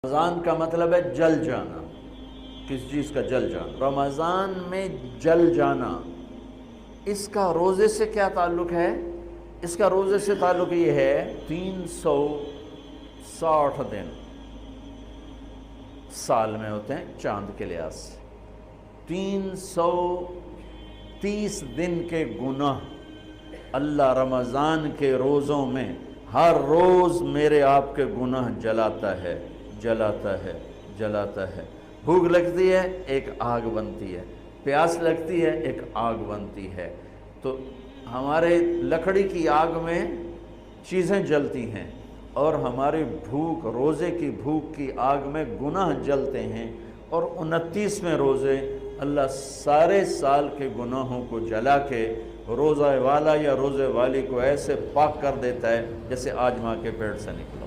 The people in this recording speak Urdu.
رمضان کا مطلب ہے جل جانا، کس چیز کا جل جانا؟ رمضان میں جل جانا۔ اس کا روزے سے کیا تعلق ہے؟ اس کا روزے سے تعلق یہ ہے 360 دن سال میں ہوتے ہیں چاند کے لحاظ سے، 330 دن کے گناہ اللہ رمضان کے روزوں میں ہر روز میرے آپ کے گناہ جلاتا ہے، جلاتا ہے، جلاتا ہے۔ بھوک لگتی ہے ایک آگ بنتی ہے، پیاس لگتی ہے ایک آگ بنتی ہے، تو ہمارے لکڑی کی آگ میں چیزیں جلتی ہیں اور ہماری بھوک، روزے کی بھوک کی آگ میں گناہ جلتے ہیں، اور 29 روزے اللہ سارے سال کے گناہوں کو جلا کے روزہ والا یا روزے والی کو ایسے پاک کر دیتا ہے جیسے آج ماں کے پیٹ سے نکلا۔